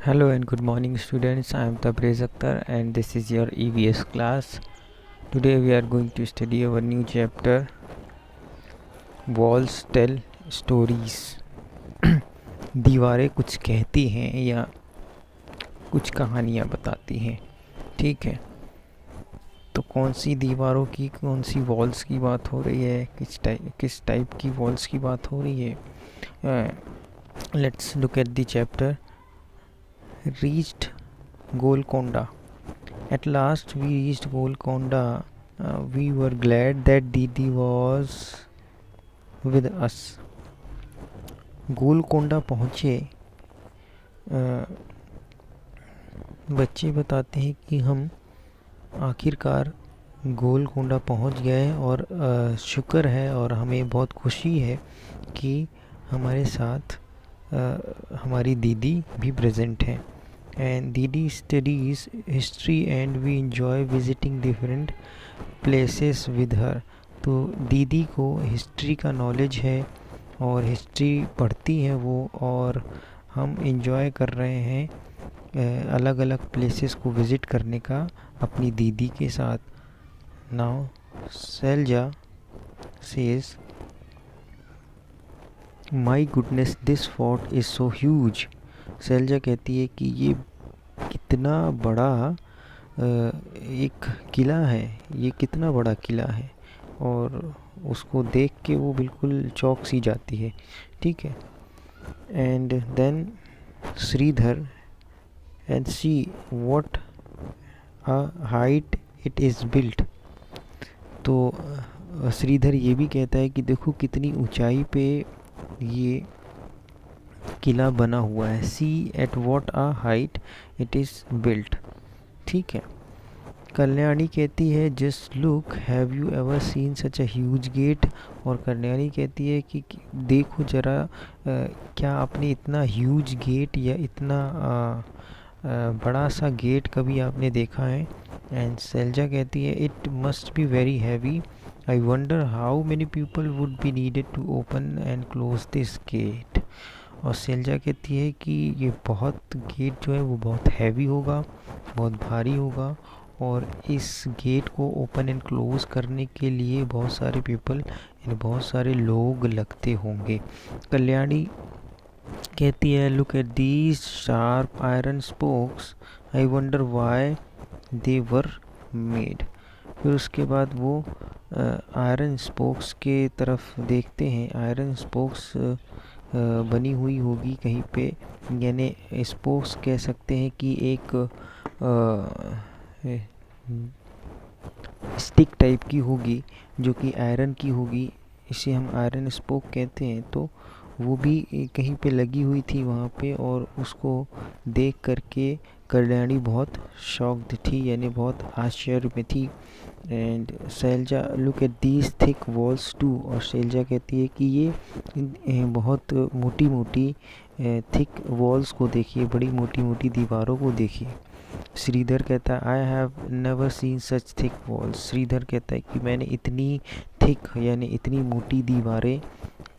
Hello and good morning students. I am Tabrez Akhtar and this is your EVS class. Today we are going to study our new chapter Walls Tell Stories. दीवारें कुछ कहती हैं या कुछ कहानियाँ बताती हैं. ठीक है, तो कौन सी दीवारों की, कौन सी वॉल्स की बात हो रही है, किस टाइप की वॉल्स की बात हो रही है. Let's look at the chapter. Reached Golconda. At last we reached Golconda. We were glad that Didi was with us. Golconda पहुँचे. बच्चे बताते हैं कि हम आखिरकार गोलकोंडा पहुँच गए और शुक्र है और हमें बहुत खुशी है कि हमारे साथ हमारी दीदी भी प्रेजेंट हैं. And Didi studies history and we enjoy visiting different places with her. तो दीदी को हिस्ट्री का नॉलेज है और हिस्ट्री पढ़ती है वो, और हम इंजॉय कर रहे हैं अलग अलग प्लेसेस को विज़िट करने का अपनी दीदी के साथ. Now Selja says, my goodness this fort is so huge. Selja कहती है कि ये कितना बड़ा एक किला है, ये कितना बड़ा किला है, और उसको देख के वो बिल्कुल चौंक सी जाती है. ठीक है. And then Shridhar, and see what a height it is built. तो श्रीधर ये भी कहता है कि देखो कितनी ऊंचाई पे ये किला बना हुआ है. See at what a height it is built. ठीक है. कल्याणी कहती है just look, have you ever seen such a huge gate. और कल्याणी कहती है कि देखो ज़रा, क्या आपने इतना ह्यूज गेट या इतना बड़ा सा गेट कभी आपने देखा है. एंड सेल्जा कहती है it must be very heavy. I wonder how many people would be needed to open and close this gate. और सेल्जा कहती है कि ये बहुत गेट जो है वो बहुत हैवी होगा, बहुत भारी होगा, और इस गेट को ओपन एंड क्लोज करने के लिए बहुत सारे पीपल यानी बहुत सारे लोग लगते होंगे. कल्याणी कहती है look at these sharp iron spokes, I wonder why they were made. फिर उसके बाद वो आयरन स्पोक्स के तरफ देखते हैं. आयरन स्पोक्स बनी हुई होगी कहीं पे, यानी स्पोक्स कह सकते हैं कि एक स्टिक टाइप की होगी जो कि आयरन की होगी, इसे हम आयरन स्पोक कहते हैं. तो वो भी कहीं पे लगी हुई थी वहाँ पे, और उसको देख करके कल्याणी बहुत शॉक्ड थी, यानी बहुत आश्चर्य में थी. And Selja look at these thick walls too. और सेल्जा कहती है कि ये बहुत मोटी मोटी थिक वॉल्स को देखिए, बड़ी मोटी मोटी दीवारों को देखिए. श्रीधर कहता है I have never seen such thick walls. Shridhar कहता है कि मैंने इतनी थिक यानी इतनी मोटी दीवारें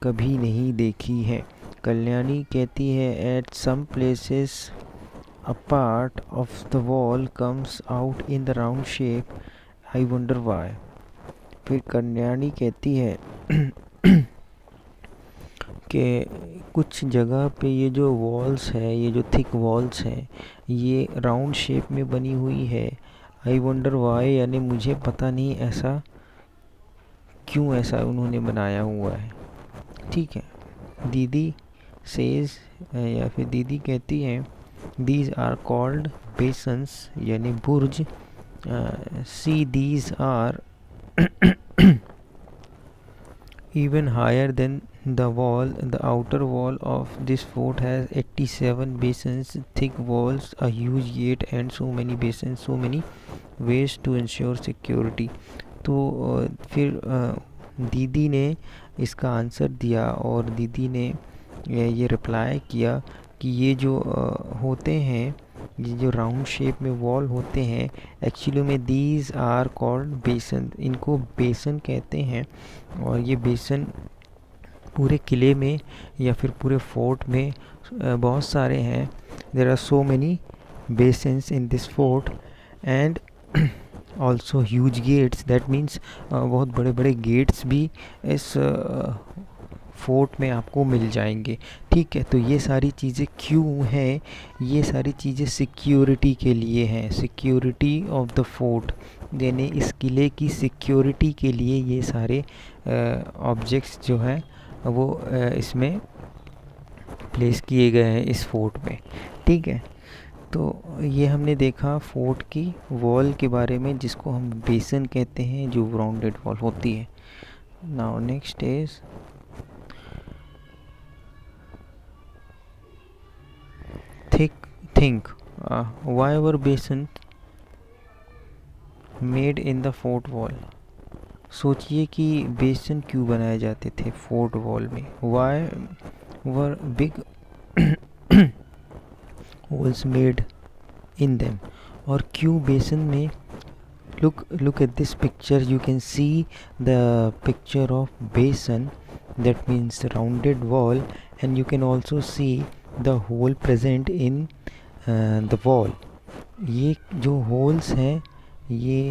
कभी नहीं देखी है. कल्याणी कहती है at some places a part of the wall comes out in the round shape, I wonder why. फिर कल्याणी कहती है कि कुछ जगह पे ये जो वॉल्स है, ये जो थिक वॉल्स हैं, ये राउंड शेप में बनी हुई है. आई वंडर वाई यानी मुझे पता नहीं ऐसा क्यों ऐसा उन्होंने बनाया हुआ है. ठीक है. दीदी सेज, या फिर दीदी कहती है दीज आर कॉल्ड बेसन्स यानी बुर्ज. See these are even higher than the wall. The outer wall of this fort has 87 basins, thick walls, a huge gate, and so many basins, so many ways to ensure security. तो फिर दीदी ने इसका answer दिया, और दीदी ने ये रिप्लाई किया कि ये जो होते हैं, ये जो राउंड शेप में वॉल होते हैं, एक्चुअली में दीज आर कॉल्ड बेसन. इनको बेसन कहते हैं, और ये बेसन पूरे किले में या फिर पूरे फोर्ट में बहुत सारे हैं. There are so many basins in this fort and also huge gates. that means बहुत बड़े बड़े गेट्स भी इस फोर्ट में आपको मिल जाएंगे. ठीक है, तो ये सारी चीज़ें क्यों हैं? ये सारी चीज़ें सिक्योरिटी के लिए हैं, सिक्योरिटी ऑफ द फोर्ट, यानी इस किले की सिक्योरिटी के लिए ये सारे ऑब्जेक्ट्स जो हैं वो इसमें प्लेस किए गए हैं इस फोर्ट में. ठीक है, तो ये हमने देखा फोर्ट की वॉल के बारे में, जिसको हम बेसन कहते हैं, जो राउंडेड वॉल होती है. Now next is think why were bastion made in the fort wall. सोचिए कि बेसन क्यों बनाए जाते थे फोर्ट वॉल में. Why were big holes made in them. और क्यों बेसन में, look at this picture, you can see the picture of basin, that means rounded wall, and you can also see the hole present in the wall. ये जो holes हैं ये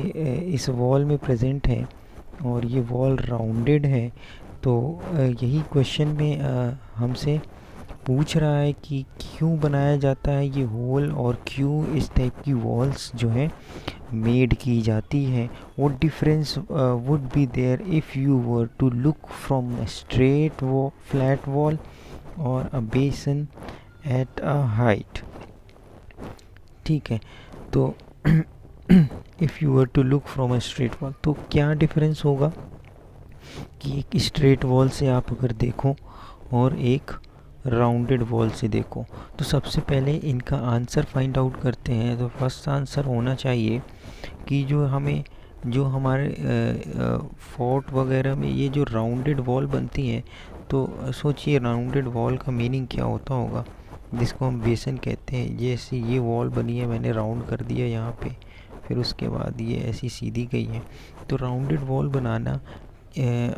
इस wall में प्रेजेंट हैं और ये वॉल राउंडेड है. तो यही क्वेश्चन में हमसे पूछ रहा है कि क्यों बनाया जाता है ये होल और क्यों इस टाइप की वॉल्स जो हैं मेड की जाती हैं. What difference would be there if you were to look from a straight flat wall और a basin at a height. ठीक है, तो if you were to look from a straight wall, तो क्या डिफरेंस होगा कि एक स्ट्रेट वॉल से आप अगर देखो और एक राउंडेड वॉल से देखो. तो सबसे पहले इनका आंसर फाइंड आउट करते हैं. तो फर्स्ट आंसर होना चाहिए कि जो हमारे फोर्ट वगैरह में ये जो राउंडेड वॉल बनती हैं, तो सोचिए राउंडेड वॉल का मीनिंग क्या होता होगा, जिसको हम बेसन कहते हैं. जैसे ये वॉल बनी है, मैंने राउंड कर दिया यहाँ पे, फिर उसके बाद ये ऐसी सीधी गई है. तो राउंडेड वॉल बनाना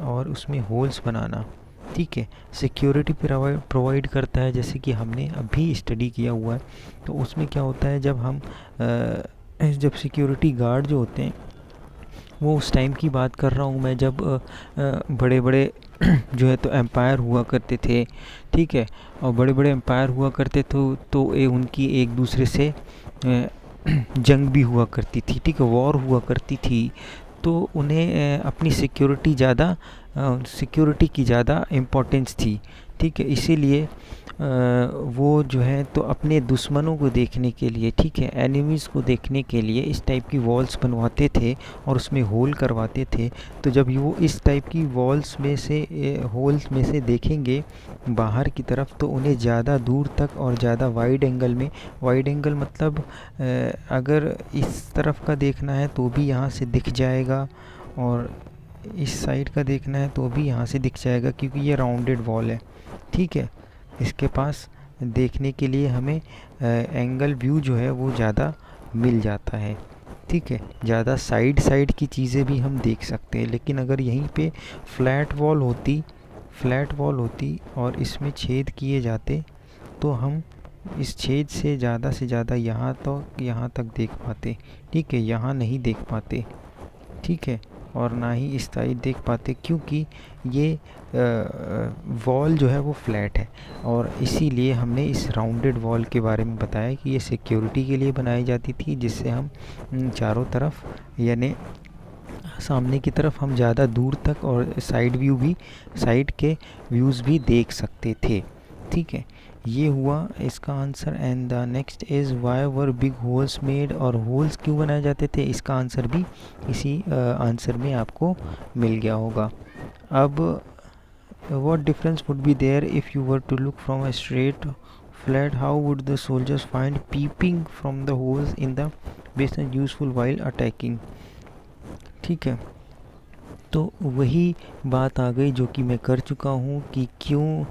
और उसमें होल्स बनाना, ठीक है, सिक्योरिटी प्रोवाइड करता है. जैसे कि हमने अभी स्टडी किया हुआ है, तो उसमें क्या होता है, जब सिक्योरिटी गार्ड जो होते हैं, वो उस टाइम की बात कर रहा हूँ मैं, जब बड़े बड़े जो है तो एम्पायर हुआ करते थे. ठीक है, और बड़े बड़े एम्पायर हुआ करते थे तो ये उनकी एक दूसरे से जंग भी हुआ करती थी. ठीक है, वॉर हुआ करती थी. तो उन्हें अपनी सिक्योरिटी की ज़्यादा इम्पोर्टेंस थी. ठीक है, इसीलिए वो जो है तो अपने दुश्मनों को देखने के लिए, ठीक है, एनिमीज़ को देखने के लिए इस टाइप की वॉल्स बनवाते थे और उसमें होल करवाते थे. तो जब वो इस टाइप की वॉल्स में से होल्स में से देखेंगे बाहर की तरफ, तो उन्हें ज़्यादा दूर तक और ज़्यादा वाइड एंगल मतलब अगर इस तरफ का देखना है तो भी यहाँ से दिख जाएगा, और इस साइड का देखना है तो भी यहाँ से दिख जाएगा, क्योंकि ये राउंडेड वॉल है. ठीक है, इसके पास देखने के लिए हमें एंगल व्यू जो है वो ज़्यादा मिल जाता है. ठीक है, ज़्यादा साइड की चीज़ें भी हम देख सकते हैं. लेकिन अगर यहीं पे फ्लैट वॉल होती और इसमें छेद किए जाते, तो हम इस छेद से ज़्यादा यहाँ तक देख पाते. ठीक है, यहाँ नहीं देख पाते. ठीक है, और ना ही इस साइड देख पाते, क्योंकि ये वॉल जो है वो फ्लैट है. और इसीलिए हमने इस राउंडेड वॉल के बारे में बताया कि ये सिक्योरिटी के लिए बनाई जाती थी, जिससे हम चारों तरफ, यानी सामने की तरफ हम ज़्यादा दूर तक और साइड के व्यूज़ भी देख सकते थे. ठीक है, ये हुआ इसका answer. And the next is why were big holes made, और होल्स क्यों बनाए जाते थे, इसका आंसर भी इसी आंसर में आपको मिल गया होगा. अब what difference would be there if you were to look from a straight flat, how would the soldiers find peeping from the holes in the basin useful while attacking. ठीक है, तो वही बात आ गई जो कि मैं कर चुका हूँ कि क्यों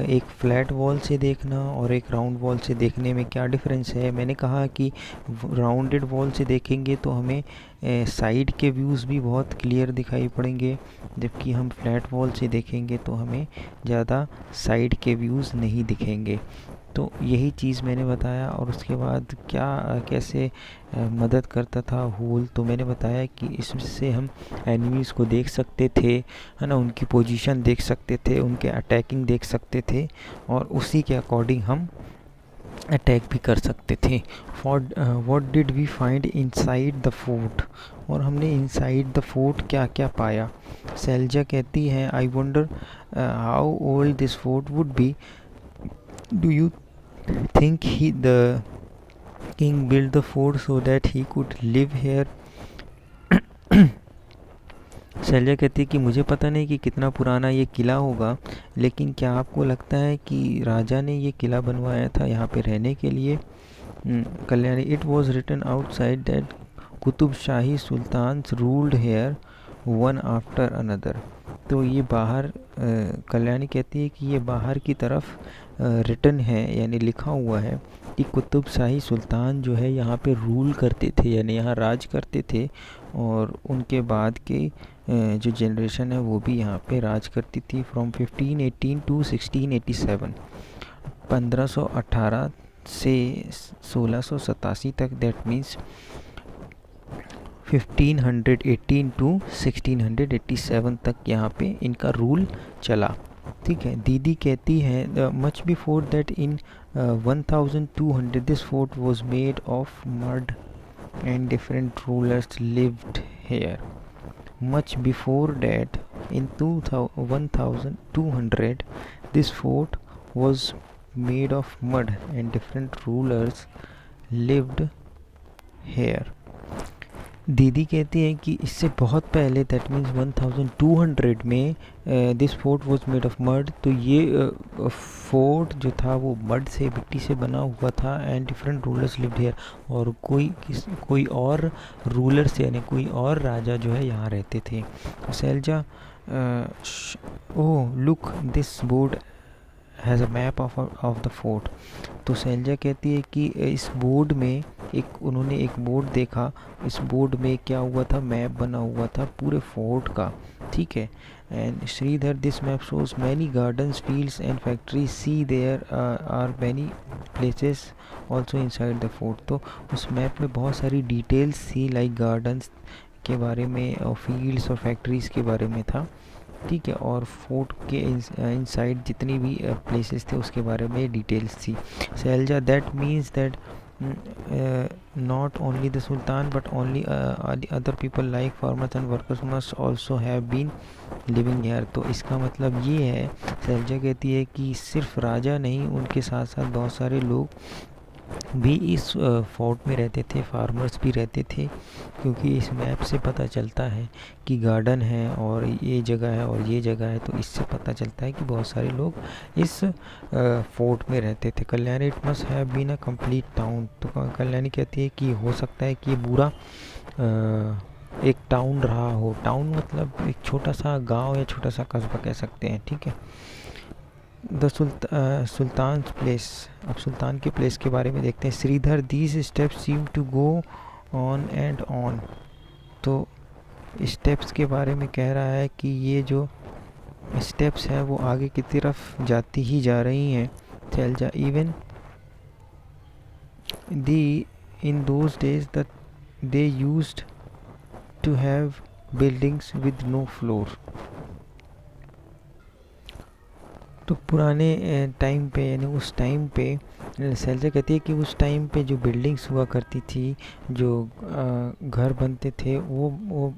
एक फ्लैट वॉल से देखना और एक राउंड वॉल से देखने में क्या डिफरेंस है। मैंने कहा कि राउंडेड वॉल से देखेंगे तो हमें साइड के व्यूज़ भी बहुत क्लियर दिखाई पड़ेंगे, जबकि हम फ्लैट वॉल से देखेंगे तो हमें ज़्यादा साइड के व्यूज़ नहीं दिखेंगे। तो यही चीज़ मैंने बताया। और उसके बाद क्या कैसे मदद करता था होल, तो मैंने बताया कि इससे हम एनिमीज़ को देख सकते थे, है ना, उनकी पोजीशन देख सकते थे, उनके अटैकिंग देख सकते थे और उसी के अकॉर्डिंग हम अटैक भी कर सकते थे। What did we find inside the fort, और हमने इनसाइड द फोर्ट क्या क्या पाया। सैलजा कहती है, आई wonder how old this fort would be, do you think the king built the fort so that he could live here? शैल्या कहती है कि मुझे पता नहीं कि कितना पुराना ये किला होगा, लेकिन क्या आपको लगता है कि राजा ने ये किला बनवाया था यहाँ पे रहने के लिए? Kalyani, it was written outside that Qutb Shahi sultans ruled here one after another. तो ये बाहर कल्याणी कहती है कि ये बाहर की तरफ रिटन है, यानी लिखा हुआ है कि कुतुब शाही सुल्तान जो है यहाँ पे रूल करते थे, यानी यहाँ राज करते थे, और उनके बाद के जो जनरेशन है वो भी यहाँ पे राज करती थी। फ्रॉम 1518 टू 1687, 1518 से 1687 तक, दैट मीन्स 1518 टू 1687 तक यहाँ पे इनका रूल चला। ठीक है। दीदी कहती है, much before that in 1200 this fort was made of mud and different rulers lived hair. Much before that in 1200 this fort was made of mud and different rulers lived hair. दीदी कहती है कि इससे बहुत पहले, दैट मीन्स 1200 में, this fort was made of mud, तो ये फोर्ट जो था वो मड से, मिट्टी से बना हुआ था। And different rulers lived here, और कोई और रूलर से, यानी कोई और राजा जो है यहाँ रहते थे। Selja, oh look this board has a map of the fort. तो सैलजा कहती है कि इस बोर्ड में उन्होंने एक बोर्ड देखा। इस बोर्ड में क्या हुआ था, मैप बना हुआ था पूरे फोर्ट का। ठीक है। And Shridhar, this map shows many gardens, fields and factories, see there are many places also inside the fort. तो उस मैप में बहुत सारी डिटेल्स थी, लाइक गार्डन्स के बारे में और फील्ड्स और फैक्ट्रीज़ के बारे में था। ठीक है। और फोर्ट के इनसाइड जितनी भी प्लेसेस थे उसके बारे में डिटेल्स थी। Selja, that means that not only the sultan but only other people like farmers and workers must also have been living here। तो इसका मतलब ये है, सैलजा कहती है कि सिर्फ राजा नहीं, उनके साथ साथ बहुत सारे लोग भी इस फोर्ट में रहते थे, फार्मर्स भी रहते थे, क्योंकि इस मैप से पता चलता है कि गार्डन है और ये जगह है और ये जगह है, तो इससे पता चलता है कि बहुत सारे लोग इस फोर्ट में रहते थे। Kalyani, it must have been a complete town. तो कल्याणी कहती है कि हो सकता है कि ये पूरा एक टाउन रहा हो। टाउन मतलब एक छोटा सा गांव या छोटा सा कस्बा कह सकते हैं। ठीक है। द सुल्तान प्लेस, अब सुल्तान के प्लेस के बारे में देखते हैं। Shridhar, these steps seem to go on and on. तो स्टेप्स के बारे में कह रहा है कि ये जो स्टेप्स हैं वो आगे की तरफ जाती ही जा रही हैं। चल जा, even the in those days that they used to have buildings with no floor. तो पुराने टाइम पे, यानी उस टाइम पे, सैलजा कहती है कि उस टाइम पे जो बिल्डिंग्स हुआ करती थी, जो घर बनते थे, वो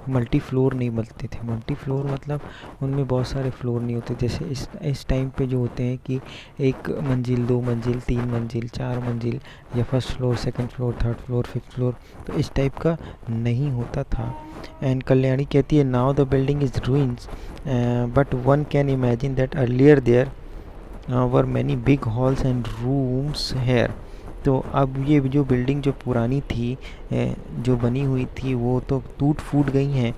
मल्टी फ्लोर नहीं बनते थे। मल्टी फ्लोर मतलब उनमें बहुत सारे फ्लोर नहीं होते, जैसे इस टाइम पे जो होते हैं कि 1 मंजिल, 2 मंजिल, 3 मंजिल, 4 मंजिल, या first floor, second floor, third floor, fifth floor, तो इस टाइप का नहीं होता था। एंड कल्याणी कहती है, now the building is ruins but one can imagine that earlier there were many big halls and rooms here. तो अब ये जो बिल्डिंग जो पुरानी थी, जो बनी हुई थी, वो तो टूट फूट गई हैं,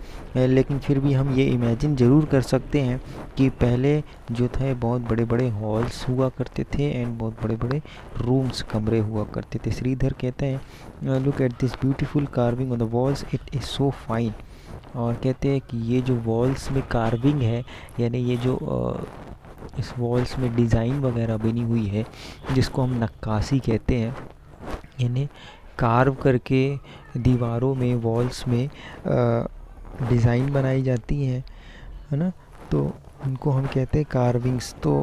लेकिन फिर भी हम ये इमेजिन ज़रूर कर सकते हैं कि पहले जो थे बहुत बड़े बड़े हॉल्स हुआ करते थे एंड बहुत बड़े बड़े रूम्स, कमरे हुआ करते थे। श्रीधर कहते हैं look at this beautiful carving on the walls, it is so fine. और कहते हैं कि ये जो वॉल्स में कार्विंग है, यानी ये जो इस वॉल्स में डिज़ाइन वगैरह बनी हुई है, जिसको हम नक्काशी कहते हैं, यानी कार्व करके दीवारों में, वॉल्स में डिज़ाइन बनाई जाती है ना, तो उनको हम कहते हैं कार्विंग्स। तो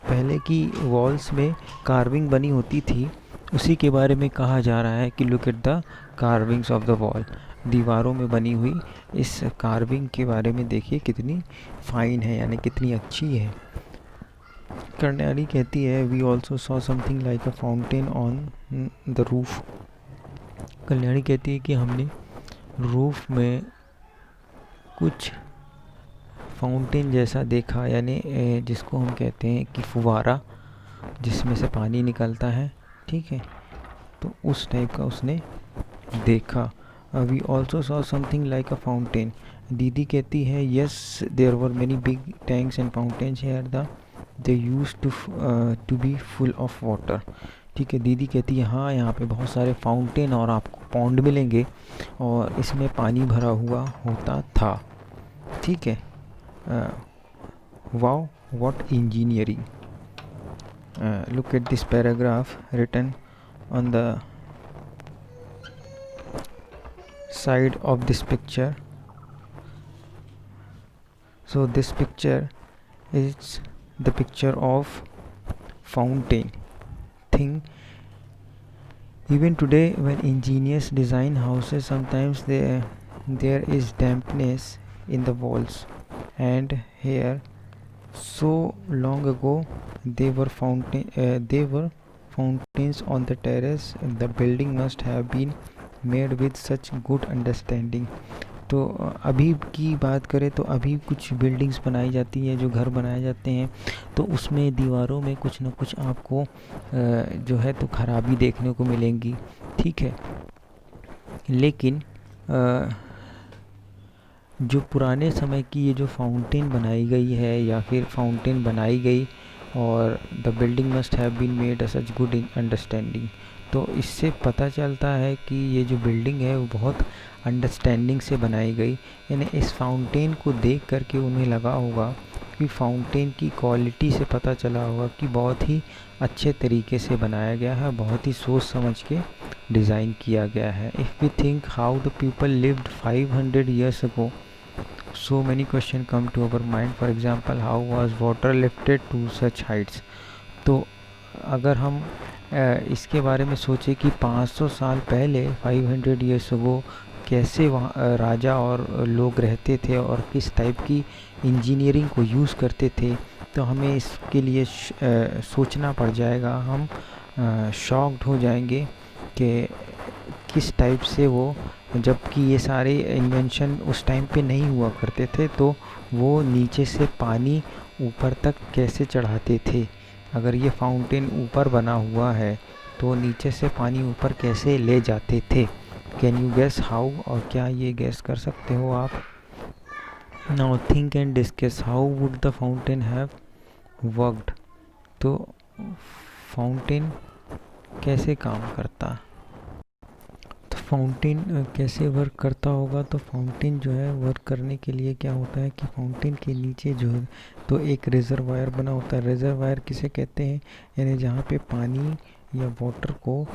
पहले की वॉल्स में कार्विंग बनी होती थी, उसी के बारे में कहा जा रहा है कि look at the carvings of the wall. दीवारों में बनी हुई इस कार्विंग के बारे में देखिए कितनी फाइन है, यानी कितनी अच्छी है। कर्नाली कहती है we also saw something like a fountain on the roof. Kalyani कहती है कि हमने रूफ में कुछ फाउंटेन जैसा देखा, यानी जिसको हम कहते हैं कि फुवारा, जिसमें से पानी निकलता है, ठीक है, तो उस टाइप का उसने देखा। We also saw something like a fountain. दीदी कहती है yes there were many big tanks and fountains here the they use to be full of water. ठीक है, दीदी कहती है हाँ, यहाँ पे बहुत सारे फाउंटेन और आपको पॉन्ड मिलेंगे और इसमें पानी भरा हुआ होता था। ठीक है, wow what engineering. Look at this paragraph written on the side of this picture. So this picture is the picture of fountain thing. Even today when engineers design houses, sometimes there is dampness in the walls, and here so long ago they were fountains on the terrace. The building must have been made with such good understanding. तो अभी की बात करें तो अभी कुछ buildings बनाई जाती हैं, जो घर बनाए जाते हैं, तो उसमें दीवारों में कुछ ना कुछ आपको जो है तो ख़राबी देखने को मिलेंगी। ठीक है, लेकिन जो पुराने समय की ये जो फाउंटेन बनाई गई है या फिर फाउंटेन बनाई गई, और the building must have been made such good understanding, तो इससे पता चलता है कि ये जो बिल्डिंग है वो बहुत अंडरस्टैंडिंग से बनाई गई। यानी इस फाउंटेन को देख करके उन्हें लगा होगा कि फाउंटेन की क्वालिटी से पता चला होगा कि बहुत ही अच्छे तरीके से बनाया गया है, बहुत ही सोच समझ के डिज़ाइन किया गया है। If we think how the people lived 500 years ago, so many questions come to our mind. For example, how was water lifted to such heights? तो अगर हम इसके बारे में सोचे कि 500 साल पहले 500 years ago कैसे वहाँ राजा और लोग रहते थे और किस टाइप की इंजीनियरिंग को यूज़ करते थे, तो हमें इसके लिए सोचना पड़ जाएगा। हम शॉक्ड हो जाएंगे कि किस टाइप से वो, जबकि ये सारे इन्वेंशन उस टाइम पे नहीं हुआ करते थे, तो वो नीचे से पानी ऊपर तक कैसे चढ़ाते थे। अगर ये फाउंटेन ऊपर बना हुआ है तो नीचे से पानी ऊपर कैसे ले जाते थे। Can you guess how? और क्या ये गेस कर सकते हो आप? Now think and discuss how would the fountain have worked. तो फाउंटेन कैसे काम करता, तो फाउंटेन कैसे वर्क करता होगा? तो फाउंटेन जो है वर्क करने के लिए क्या होता है कि फाउंटेन के नीचे जो है तो एक रिजर्वायर बना होता है। रिजर्वायर किसे कहते हैं? यानी जहाँ पे पानी या वाटर को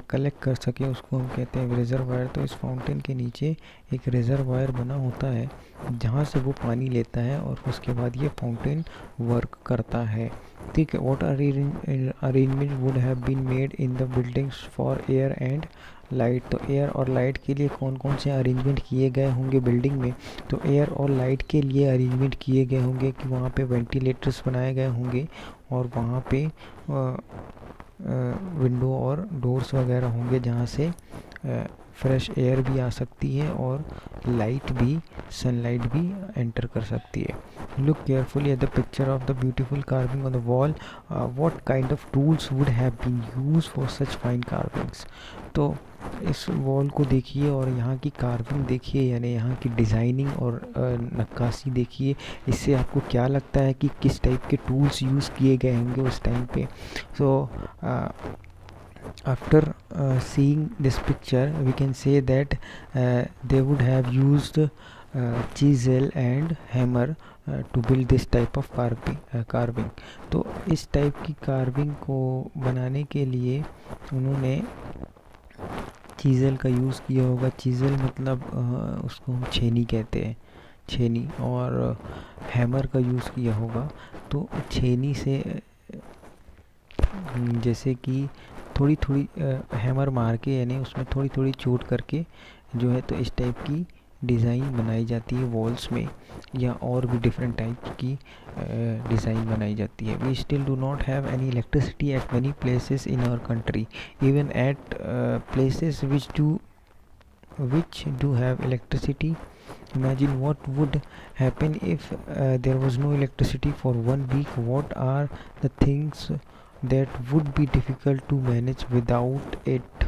कलेक्ट कर सके उसको हम कहते हैं रिजर्वायर। तो इस फाउंटेन के नीचे एक रिजर्वायर बना होता है जहाँ से वो पानी लेता है और उसके बाद ये फाउंटेन वर्क करता है। ठीक है, what arrangement would have been made in the buildings for air and light. तो एयर और लाइट के लिए कौन कौन से अरेंजमेंट किए गए होंगे बिल्डिंग में? तो एयर और लाइट के लिए अरेंजमेंट किए गए होंगे कि वहाँ पे वेंटिलेटर्स बनाए गए होंगे और वहाँ पे विंडो और डोर्स वगैरह होंगे जहाँ से फ्रेश एयर भी आ सकती है और लाइट भी, सनलाइट भी एंटर कर सकती है। Look carefully at the picture of the beautiful carving on the wall. What kind of tools would have been use for such fine carvings. तो इस वॉल को देखिए और यहाँ की कार्विंग देखिए, यानी यहाँ की डिज़ाइनिंग और नक्काशी देखिए। इससे आपको क्या लगता है कि किस टाइप के टूल्स यूज़ किए गए होंगे उस टाइम पे। सो after seeing this picture we can say that they would have used chisel and hammer to build this type of carving। तो इस टाइप की कार्विंग को बनाने के लिए उन्होंने चीज़ल का यूज़ किया होगा। चीज़ल मतलब उसको हम छेनी कहते हैं, छेनी, और हैमर का यूज़ किया होगा। तो छेनी से जैसे कि थोड़ी थोड़ी हैमर मार के, यानी उसमें थोड़ी थोड़ी चोट करके जो है तो इस टाइप की डिज़ाइन बनाई जाती है वॉल्स में, या और भी डिफरेंट टाइप की डिज़ाइन बनाई जाती है। We still do not have any electricity at many places in our country, even at places which do have electricity. Imagine what would happen if there was no electricity for 1 week. What are the things that would be difficult to manage without it?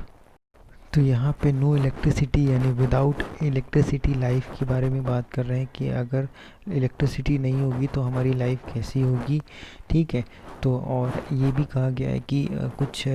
तो यहाँ पे no electricity यानी without electricity life के बारे में बात कर रहे हैं कि अगर इलेक्ट्रिसिटी नहीं होगी तो हमारी लाइफ कैसी होगी। ठीक है, तो और ये भी कहा गया है कि कुछ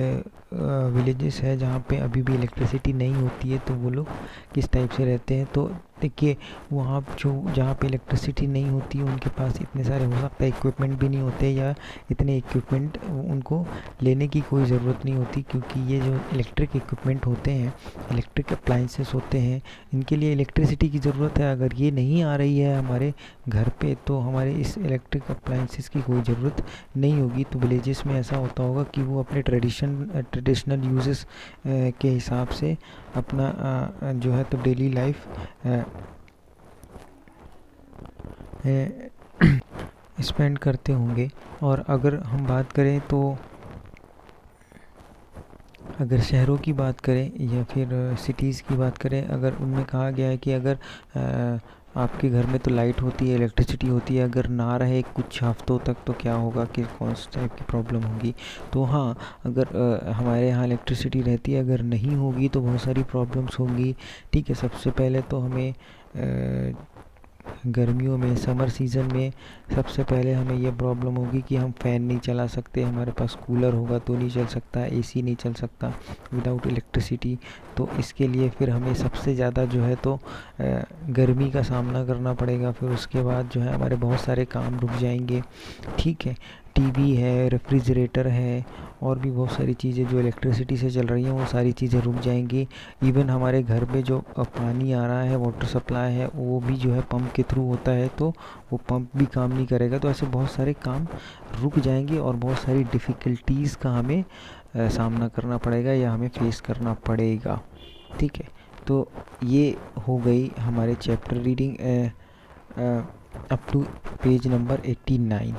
विलेजेस है जहाँ पे अभी भी इलेक्ट्रिसिटी नहीं होती है, तो वो लोग किस टाइप से रहते हैं। तो देखिए वहाँ जो जहाँ पे इलेक्ट्रिसिटी नहीं होती है उनके पास इतने सारे हो सकता है इक्विपमेंट भी नहीं होते, या इतने इक्विपमेंट उनको लेने की कोई ज़रूरत नहीं होती, क्योंकि ये जो इलेक्ट्रिक इक्विपमेंट होते हैं, इलेक्ट्रिक अप्लाइंसेस होते हैं, इनके लिए इलेक्ट्रिसिटी की ज़रूरत है। अगर ये नहीं आ रही है हमारे घर पे तो हमारे इस इलेक्ट्रिक अप्लाइंसेस की कोई ज़रूरत नहीं होगी। तो विलेजेस में ऐसा होता होगा कि वो अपने ट्रेडिशनल यूजेस के हिसाब से अपना जो है तो डेली लाइफ स्पेंड करते होंगे। और अगर हम बात करें तो अगर शहरों की बात करें या फिर सिटीज़ की बात करें, अगर उनमें कहा गया है कि अगर आपके घर में तो लाइट होती है, इलेक्ट्रिसिटी होती है, अगर ना रहे कुछ हफ्तों तक तो क्या होगा, कि कौन सी टाइप की प्रॉब्लम होगी। तो हाँ, अगर हमारे यहाँ इलेक्ट्रिसिटी रहती है, अगर नहीं होगी तो बहुत सारी प्रॉब्लम्स होंगी। ठीक है, सबसे पहले तो हमें गर्मियों में, समर सीज़न में सबसे पहले हमें ये प्रॉब्लम होगी कि हम फ़ैन नहीं चला सकते, हमारे पास कूलर होगा तो नहीं चल सकता, एसी नहीं चल सकता विदाउट इलेक्ट्रिसिटी। तो इसके लिए फिर हमें सबसे ज़्यादा जो है तो गर्मी का सामना करना पड़ेगा। फिर उसके बाद जो है हमारे बहुत सारे काम रुक जाएंगे। ठीक है, टीवी है, रेफ्रिजरेटर है, और भी बहुत सारी चीज़ें जो इलेक्ट्रिसिटी से चल रही हैं वो सारी चीज़ें रुक जाएंगी। इवन हमारे घर में जो पानी आ रहा है, वाटर सप्लाई है, वो भी जो है पंप के थ्रू होता है, तो वो पंप भी काम नहीं करेगा। तो ऐसे बहुत सारे काम रुक जाएंगे और बहुत सारी डिफ़िकल्टीज़ का हमें सामना करना पड़ेगा या हमें फेस करना पड़ेगा। ठीक है, तो ये हो गई हमारे chapter reading up to page number 89।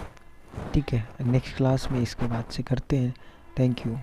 ठीक है, नेक्स्ट क्लास में इसके बाद से करते हैं। Thank you.